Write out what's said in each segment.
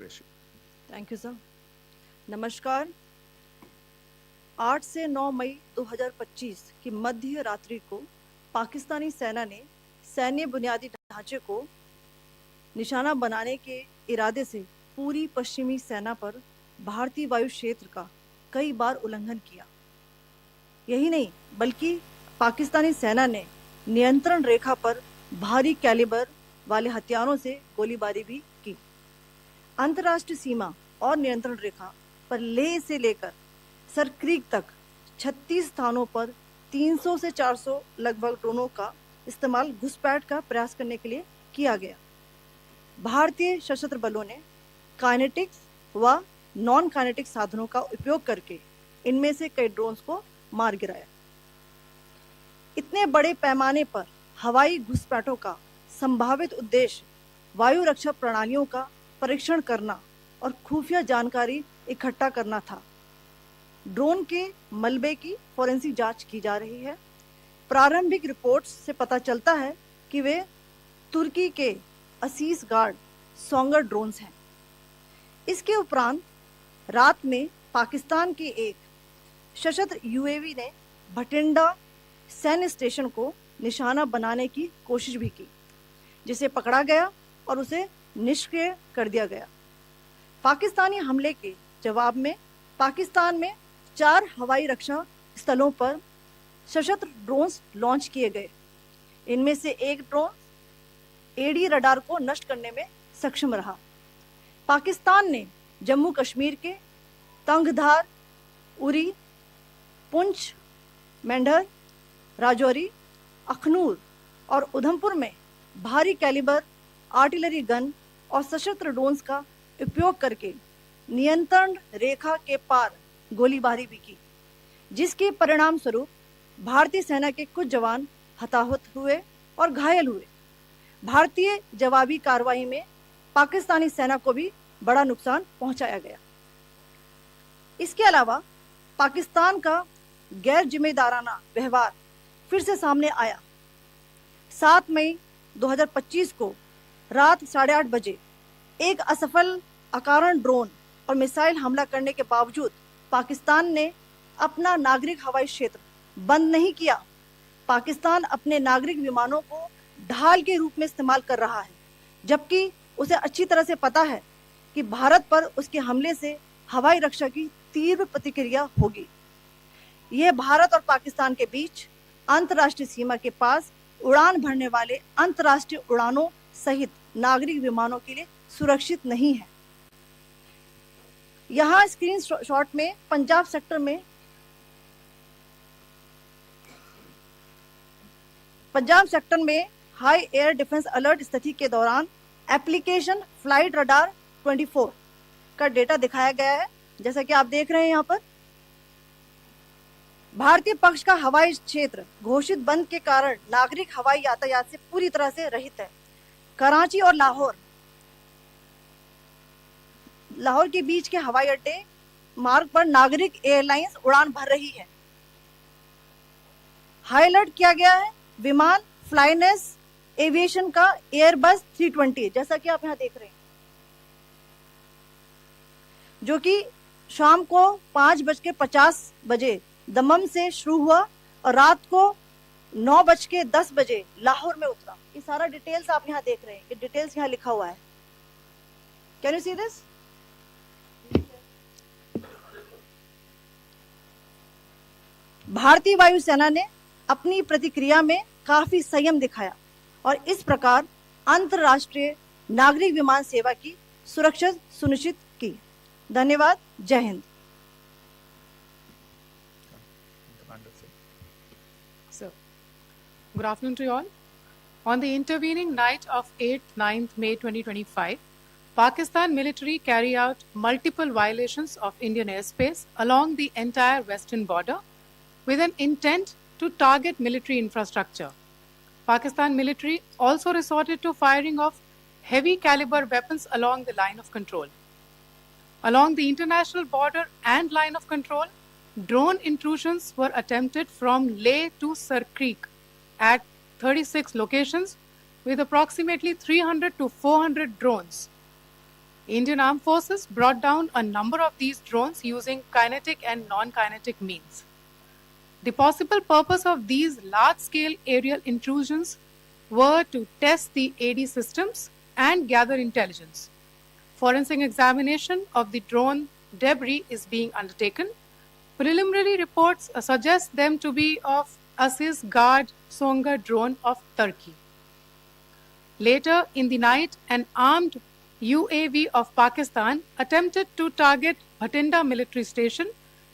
bless you. Thank you sir. नमस्कार। 8 से 9 मई 2025 की मध्य रात्रि को पाकिस्तानी सेना ने सैन्य बुनियादी ढांचे को निशाना बनाने के इरादे से पूरी पश्चिमी सेना पर भारतीय वायु क्षेत्र का कई बार उल्लंघन किया। यही नहीं बल्कि पाकिस्तानी सेना ने नियंत्रण रेखा पर भारी कैलिबर वाले हथियारों से गोलीबारी भी की। अंतर्राष्ट्रीय सीमा और नियंत्रण रेखा पर लेह से लेकर सरक्रीक तक 36 स्थानों पर 300 से 400 लगभग ड्रोनों का इस्तेमाल घुसपैठ का प्रयास करने के लिए किया गया। भारतीय सशस्त्र बलों ने काइनेटिक्स व नॉन काइनेटिक साधनों का उपयोग करके इनमें से कई ड्रोन्स को मार गिराया। इतने बड़े पैमाने पर हवाई घुसपैठों का संभावित उद्देश्य वायु रक्षा प्रणालियों का परीक्षण करना और खुफिया जानकारी इकट्ठा करना था। ड्रोन के मलबे की फोरेंसिक जांच की जा रही है। प्रारंभिक रिपोर्ट्स से पता चलता है कि वे तुर्की के असीस गार्ड सोंगर ड्रोन्स हैं। इसके उपरांत रात में पाकिस्तान के एक सशस्त्र यूएवी ने भटिंडा सैन्य स्टेशन को निशाना बनाने की कोशिश भी की, जिसे पकड़ा गया और उसे निष्क्रिय कर दिया गया। पाकिस्तानी हमले के जवाब में पाकिस्तान में 4 हवाई रक्षा स्थलों पर सशस्त्र ड्रोन्स लॉन्च किए गए। इनमें से एक ड्रोन एडी रडार को नष्ट करने में सक्षम रहा। पाकिस्तान ने जम्मू कश्मीर के तंगधार, उरी, पुंछ, मेंढर, राजौरी, अखनूर और उधमपुर में भारी कैलिबर आर्टिलरी गन और सशस्त्र ड्रोन्स का उपयोग करके नियंत्रण रेखा के पार गोलीबारी भी की, जिसके परिणाम स्वरूप भारतीय सेना के कुछ जवान हताहत हुए और घायल हुए। भारतीय जवाबी कार्रवाई में पाकिस्तानी सेना को भी बड़ा नुकसान पहुंचाया गया। इसके अलावा पाकिस्तान का गैर जिम्मेदाराना व्यवहार फिर से सामने आया। 7 मई 2025 को रात 8:30 बजे एक असफल अकारण ड्रोन और मिसाइल हमला करने के बावजूद पाकिस्तान ने अपना नागरिक हवाई क्षेत्र बंद नहीं किया। पाकिस्तान अपने नागरिक विमानों को ढाल के रूप में इस्तेमाल कर रहा है, जबकि उसे अच्छी तरह से पता है कि भारत पर उसके हमले से हवाई रक्षा की तीव्र प्रतिक्रिया होगी। यह भारत और पाकिस्तान के बीच अंतर्राष्ट्रीय सीमा के पास उड़ान भरने वाले अंतर्राष्ट्रीय उड़ानों सहित नागरिक विमानों के लिए सुरक्षित नहीं है। यहाँ स्क्रीन शॉट में पंजाब सेक्टर में हाई एयर डिफेंस अलर्ट स्थिति के दौरान एप्लीकेशन फ्लाइट रडार 24 का डेटा दिखाया गया है। जैसा कि आप देख रहे हैं यहाँ पर भारतीय पक्ष का हवाई क्षेत्र घोषित बंद के कारण नागरिक हवाई यातायात से पूरी तरह से रहित है। कराची और लाहौर के बीच के हवाई अड्डे मार्ग पर नागरिक एयरलाइंस उड़ान भर रही है। हाई अलर्ट किया गया है विमान फ्लाइनेस एविएशन का एयरबस 320, जैसा कि आप यहाँ देख रहे हैं, जो कि शाम को 5:50 बजे दमम से शुरू हुआ और रात को 9:10 बजे लाहौर में उतरा। ये सारा डिटेल्स आप यहाँ देख रहे हैं, ये डिटेल्स यहाँ लिखा हुआ है। Can you see this? भारतीय वायुसेना ने अपनी प्रतिक्रिया में काफी संयम दिखाया और इस प्रकार अंतर्राष्ट्रीय नागरिक विमान सेवा की सुरक्षा सुनिश्चित की। धन्यवाद। जय Hind. So, good afternoon to you all. On the intervening night of 8th-9th May 2025, Pakistan military carry out multiple violations of Indian airspace along the entire western border with an intent to target military infrastructure. Pakistan military also resorted to firing of heavy caliber weapons along the line of control. Along the international border and line of control, drone intrusions were attempted from Leh to Sarkreek at 36 locations with approximately 300 to 400 drones. Indian Armed Forces brought down a number of these drones using kinetic and non-kinetic means. The possible purpose of these large-scale aerial intrusions were to test the AD systems and gather intelligence. Forensic examination of the drone debris is being undertaken. Preliminary reports suggest them to be of Aziz Guard Songa drone of Turkey. Later in the night, an armed UAV of Pakistan attempted to target Bhatinda military station,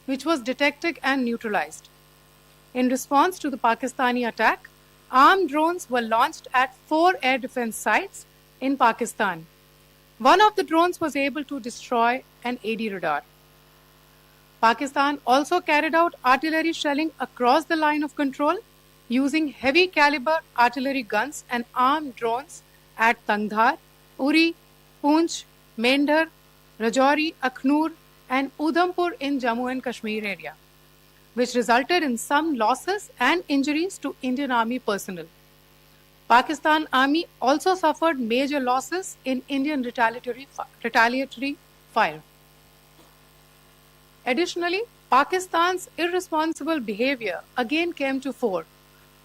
which was detected and neutralized. In response to the Pakistani attack, armed drones were launched at 4 air defense sites in Pakistan. One of the drones was able to destroy an AD radar. Pakistan also carried out artillery shelling across the line of control using heavy caliber artillery guns and armed drones at Tangdhar, Uri, Poonch, Mendhar, Rajouri, Akhnur, and Udhampur in Jammu and Kashmir area, which resulted in some losses and injuries to Indian Army personnel. Pakistan Army also suffered major losses in Indian retaliatory fire. Additionally, Pakistan's irresponsible behavior again came to fore.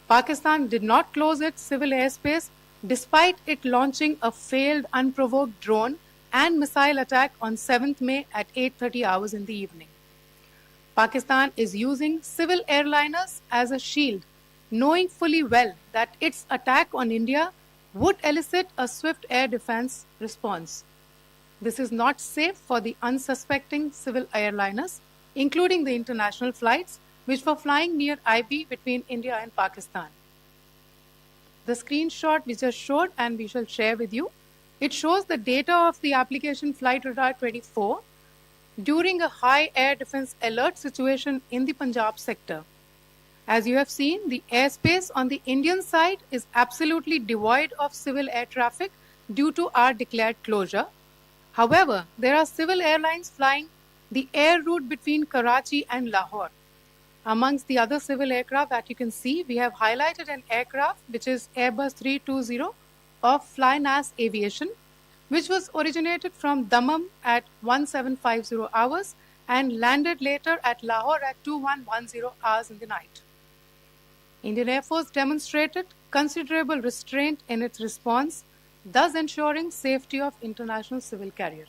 Pakistan did not close its civil airspace despite it launching a failed unprovoked drone and missile attack on 7th May at 8:30 hours in the evening. Pakistan is using civil airliners as a shield, knowing fully well that its attack on India would elicit a swift air defense response. This is not safe for the unsuspecting civil airliners, including the international flights, which were flying near IB between India and Pakistan. The screenshot we just showed and we shall share with you, it shows the data of the application Flight Radar 24 during a high air defense alert situation in the Punjab sector. As you have seen, the airspace on the Indian side is absolutely devoid of civil air traffic due to our declared closure. However, there are civil airlines flying the air route between Karachi and Lahore. Amongst the other civil aircraft that you can see, we have highlighted an aircraft which is Airbus 320 of Flynas Aviation, which was originated from Dammam at 1750 hours and landed later at Lahore at 2110 hours in the night. Indian Air Force demonstrated considerable restraint in its response, thus ensuring safety of international civil carrier.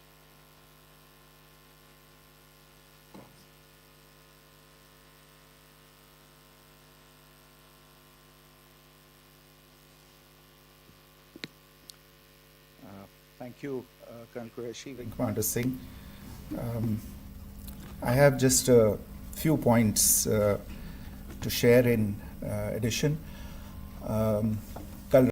Thank you, Colonel Qureshi, Commander Singh. I have just a few points to share in addition.